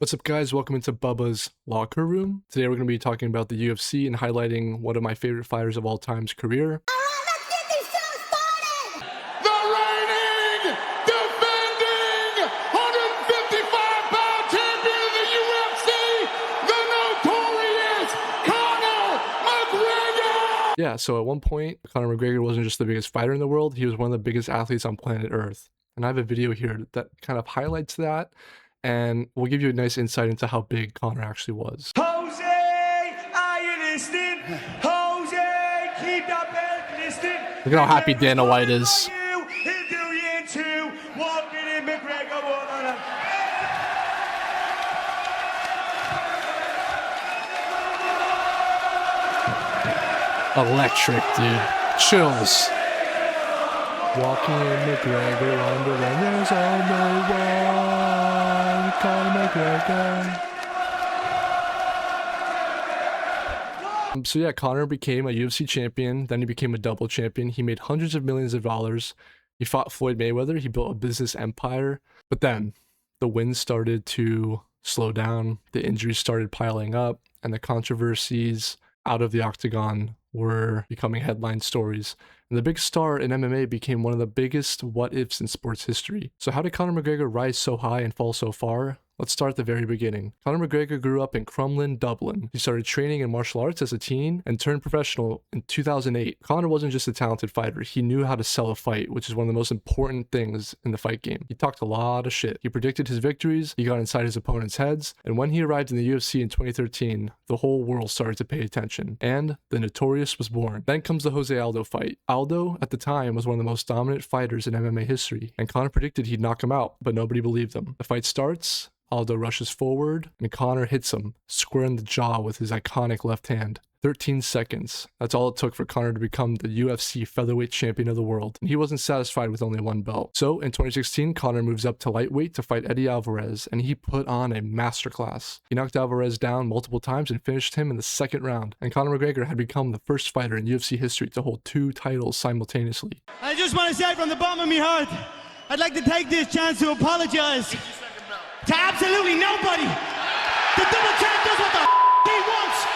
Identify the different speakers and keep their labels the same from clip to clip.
Speaker 1: What's up, guys? Welcome into Bubba's Locker Room. Today we're going to be talking about the UFC and highlighting one of my favorite fighters of all time's career.
Speaker 2: Let's get this show started!
Speaker 3: The reigning, defending, 155-pound champion of the UFC, the notorious Conor McGregor!
Speaker 1: Yeah, so at one point, Conor McGregor wasn't just the biggest fighter in the world, he was one of the biggest athletes on planet Earth. And I have a video here that kind of highlights that, and we'll give you a nice insight into how big Conor actually was.
Speaker 4: Jose, are you listening? Jose, keep that bell listening.
Speaker 1: Look at how happy Dana White is.
Speaker 4: He'll do you into walking in McGregor one.
Speaker 1: Electric, dude. Chills. Walking in McGregor Wonderland, there's only one Conor McGregor. So yeah, Conor became a UFC champion, then he became a double champion. He made hundreds of millions of dollars. He fought Floyd Mayweather, he built a business empire. But then the wins started to slow down, the injuries started piling up, and the controversies out of the Octagon were becoming headline stories. And the big star in MMA became one of the biggest what-ifs in sports history. So how did Conor McGregor rise so high and fall so far? Let's start at the very beginning. Conor McGregor grew up in Crumlin, Dublin. He started training in martial arts as a teen and turned professional in 2008. Conor wasn't just a talented fighter, he knew how to sell a fight, which is one of the most important things in the fight game. He talked a lot of shit. He predicted his victories, he got inside his opponent's heads, and when he arrived in the UFC in 2013, the whole world started to pay attention, and the Notorious was born. Then comes the Jose Aldo fight. Aldo, at the time, was one of the most dominant fighters in MMA history, and Conor predicted he'd knock him out, but nobody believed him. The fight starts, Aldo rushes forward, and Conor hits him square in the jaw with his iconic left hand. 13 seconds. That's all it took for Conor to become the UFC featherweight champion of the world. And he wasn't satisfied with only one belt. So in 2016, Conor moves up to lightweight to fight Eddie Alvarez, and he put on a masterclass. He knocked Alvarez down multiple times and finished him in the second round. And Conor McGregor had become the first fighter in UFC history to hold two titles simultaneously.
Speaker 5: I just want to say from the bottom of my heart, I'd like to take this chance to apologize to absolutely nobody. The double champ does what the he wants.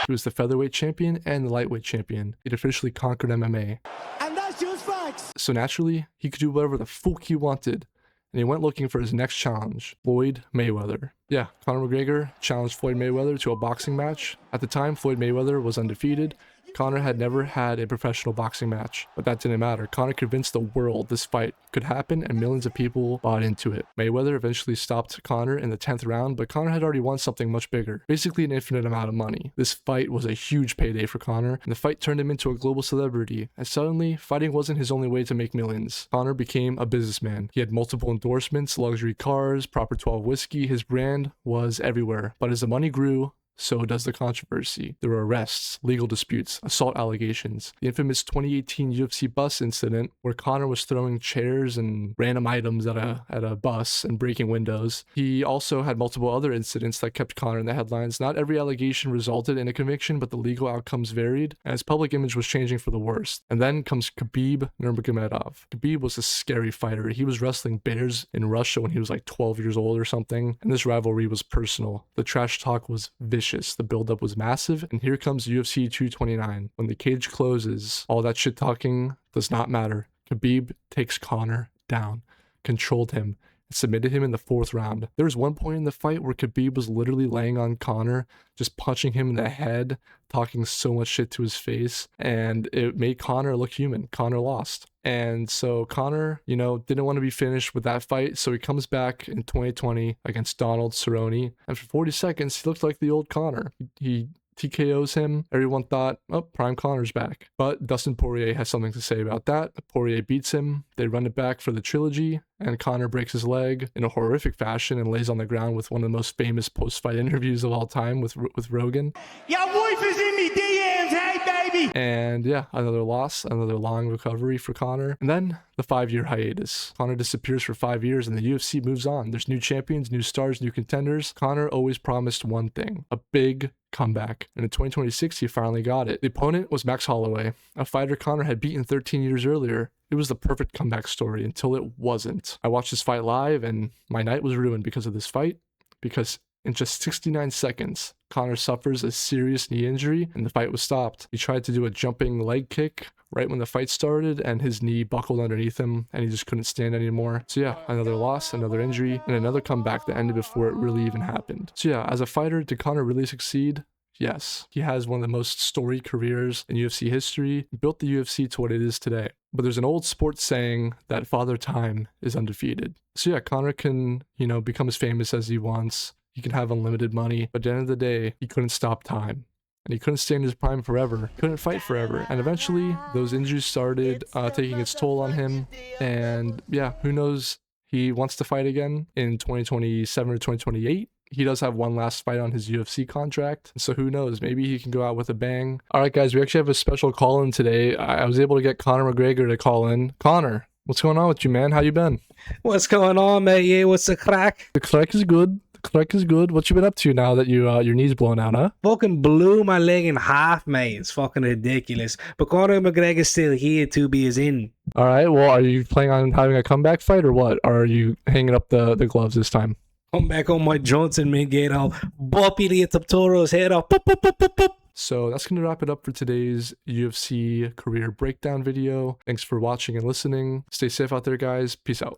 Speaker 1: He was the featherweight champion and the lightweight champion. He'd officially conquered MMA.
Speaker 5: And that's just facts.
Speaker 1: So naturally, he could do whatever the fuck he wanted. And he went looking for his next challenge, Floyd Mayweather. Yeah, Conor McGregor challenged Floyd Mayweather to a boxing match. At the time, Floyd Mayweather was undefeated. Conor had never had a professional boxing match, but that didn't matter. Conor convinced the world this fight could happen and millions of people bought into it. Mayweather eventually stopped Conor in the 10th round, but Conor had already won something much bigger, basically an infinite amount of money. This fight was a huge payday for Conor, and the fight turned him into a global celebrity, and suddenly, fighting wasn't his only way to make millions. Conor became a businessman. He had multiple endorsements, luxury cars, Proper 12 whiskey. His brand was everywhere, but as the money grew, so does the controversy. There were arrests, legal disputes, assault allegations. The infamous 2018 UFC bus incident where Conor was throwing chairs and random items at a bus and breaking windows. He also had multiple other incidents that kept Conor in the headlines. Not every allegation resulted in a conviction, but the legal outcomes varied, and his public image was changing for the worst. And then comes Khabib Nurmagomedov. Khabib was a scary fighter. He was wrestling bears in Russia when he was like 12 years old or something, and this rivalry was personal. The trash talk was vicious. The buildup was massive, and here comes UFC 229. When the cage closes, all that shit talking does not matter. Khabib takes Conor down, controlled him, and submitted him in the 4th round. There was one point in the fight where Khabib was literally laying on Conor, just punching him in the head, talking so much shit to his face, and it made Conor look human. Conor lost. And so Conor, didn't want to be finished with that fight, so he comes back in 2020 against Donald Cerrone, and for 40 seconds, he looked like the old Conor. He TKOs him. Everyone thought, oh, Prime Conor's back. But Dustin Poirier has something to say about that. Poirier beats him. They run it back for the trilogy, and Conor breaks his leg in a horrific fashion and lays on the ground with one of the most famous post-fight interviews of all time with Rogan.
Speaker 5: Your wife is in me DMs, hey baby.
Speaker 1: And yeah, another loss, another long recovery for Conor. And then the 5-year hiatus. Conor disappears for 5 years and the UFC moves on. There's new champions, new stars, new contenders. Conor always promised one thing, a big comeback. And in 2026, he finally got it. The opponent was Max Holloway, a fighter Conor had beaten 13 years earlier. It was the perfect comeback story until it wasn't. I watched this fight live and my night was ruined because of this fight, because In just 69 seconds, Conor suffers a serious knee injury and the fight was stopped. He tried to do a jumping leg kick right when the fight started and his knee buckled underneath him and he just couldn't stand anymore. So yeah, another loss, another injury, and another comeback that ended before it really even happened. So yeah, as a fighter, did Conor really succeed? Yes, he has one of the most storied careers in UFC history, built the UFC to what it is today. But there's an old sports saying that Father Time is undefeated. So yeah, Conor can, become as famous as he wants. He can have unlimited money, but at the end of the day, he couldn't stop time. And he couldn't stay in his prime forever, couldn't fight forever. And eventually, those injuries started taking its toll on him. And yeah, who knows, he wants to fight again in 2027 or 2028. He does have one last fight on his UFC contract, so who knows, maybe he can go out with a bang. All right, guys, we actually have a special call-in today. I was able to get Conor McGregor to call in. Conor, what's going on with you, man? How you been?
Speaker 6: What's going on, mate? Yeah, what's the crack?
Speaker 1: The crack is good. The crack is good. What you been up to now that your knee's blown out, huh?
Speaker 6: Fucking blew my leg in half, mate. It's fucking ridiculous. But Conor McGregor's still here to be as in.
Speaker 1: All right, well, are you planning on having a comeback fight or what? Or are you hanging up the gloves this time?
Speaker 6: Come back on my Johnson, man. Get out. Boppy the Toro's head off. Boop, boop, boop, boop, boop.
Speaker 1: So that's going to wrap it up for today's UFC career breakdown video. Thanks for watching and listening. Stay safe out there, guys. Peace out.